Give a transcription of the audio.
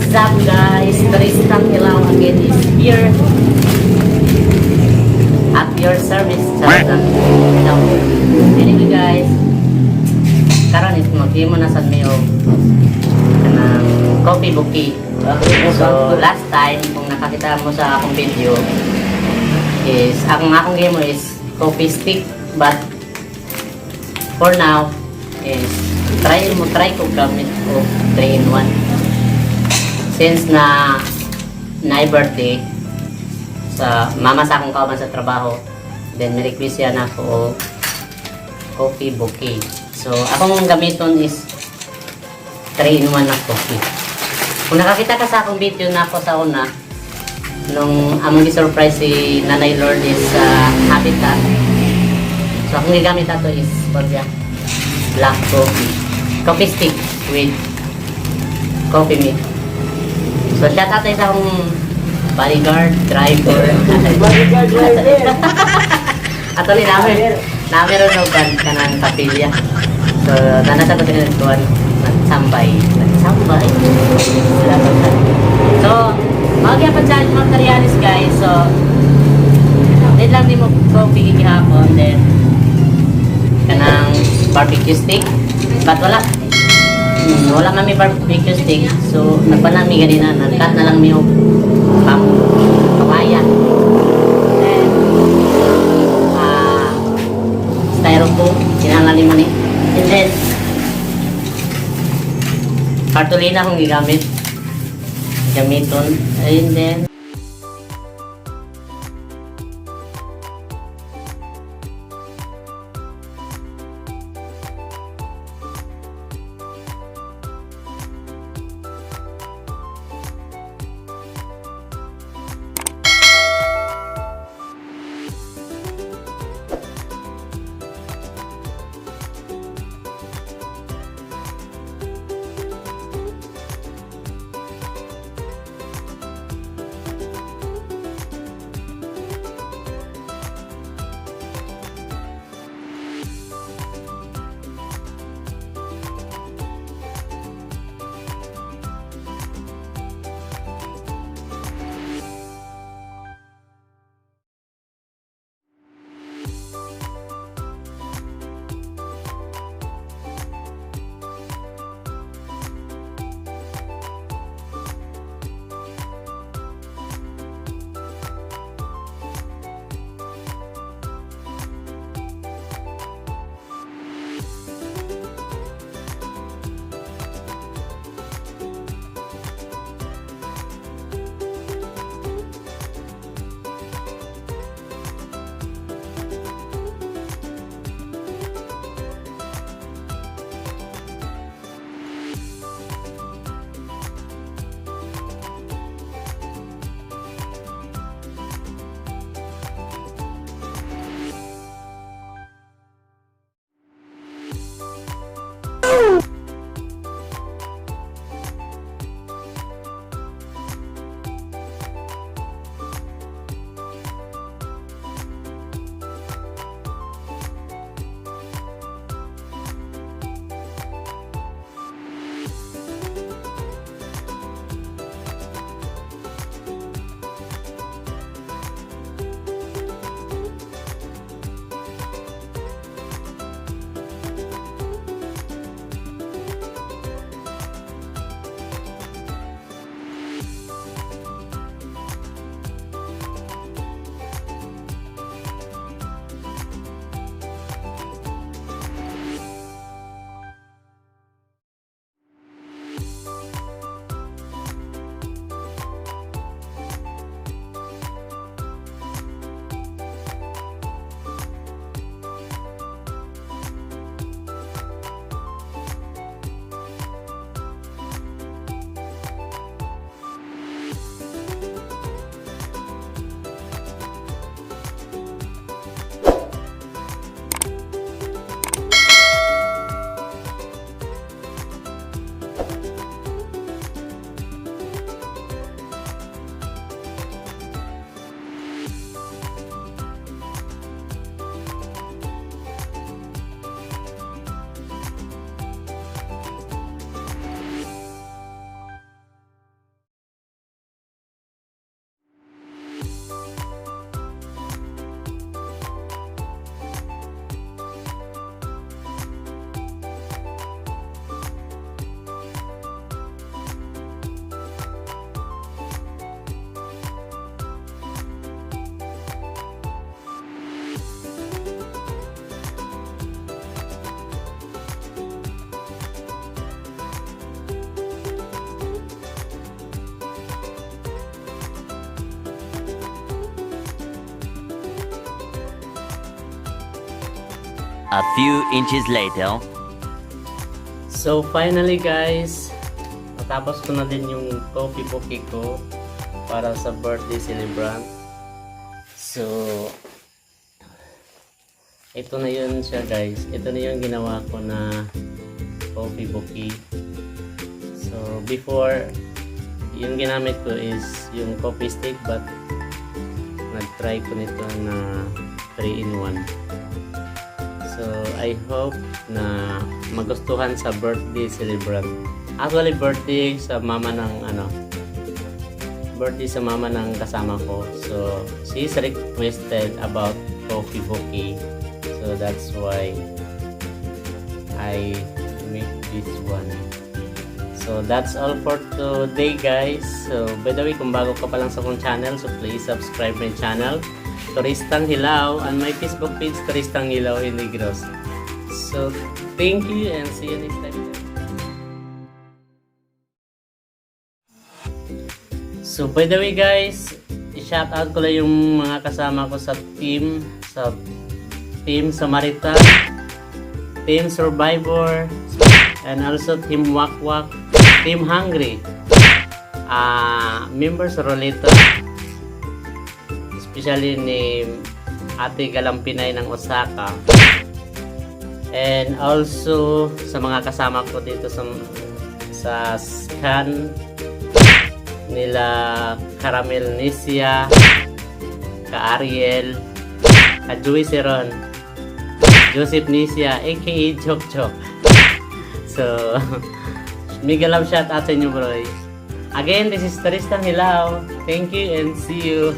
What's up guys? Tristan Hilaw again is here at your service. So, anyway guys, karon is mag-imo na sa mayo kanang coffee bouquet. So last time kung nakakita mo sa akong video is akong game mo is coffee stick, but for now is try ko gamit ko 3-in-1 since na birthday sa mama sa akong kauban sa trabaho, then may-request yan ako coffee bouquet. So akong gamiton is 3-in-1 na coffee. Kung nakakita ka sa akong video na ako sa una nung among gi-surprise si Nanay Lourdes sa Habitat, so akong gigamit ato is black coffee stick with coffee milk. So shout out sa akong bodyguard, driver. Ato ni namin ron kanang kapilya. So nanasa ko din kuan nagsambay. So magya pa sa mga materials guys. So din lang din mo coffee gihapon, then kanang barbecue stick, but wala kami barbecue stick, so nagpanami ganina, nagkat na lang niyo kawayan, then styrofoam kinangali mo ni, and then cartolina akong gamiton, and then A few inches later. So finally guys, natapos ko na din yung coffee bouquet ko para sa birthday celebrant. So ito na yun siya guys. Ito na yung ginawa ko na coffee bouquet. So before, yung ginamit ko is yung coffee stick, but nag-try ko nito na 3-in-1. So I hope na magustuhan sa birthday celebrant. Actually birthday sa mama ng birthday sa mama ng kasama ko. So she's requested about coffee bouquet. So that's why I make this one. So that's all for today guys. So by the way, kung bago ka pa lang sa akong channel, so please subscribe my channel, Turistang Hilaw, and my Facebook page, Turistang Hilaw Negros. So thank you and see you next time. So by the way guys, i-shout out ko lang yung mga kasama ko sa Team Samaritan, Team Survivor, and also Team Wakwak, Team Hungry, members Rolito, especially ni Ate Galampinay ng Osaka, and also sa mga kasama ko dito sa scan nila Caramel Nisia, ka Ariel, ka Joey Seron, Joseph Nisia aka Chok Chok. So mega love shout out sa inyo bro. Again, this is Turistang Hilaw. Thank you and see you.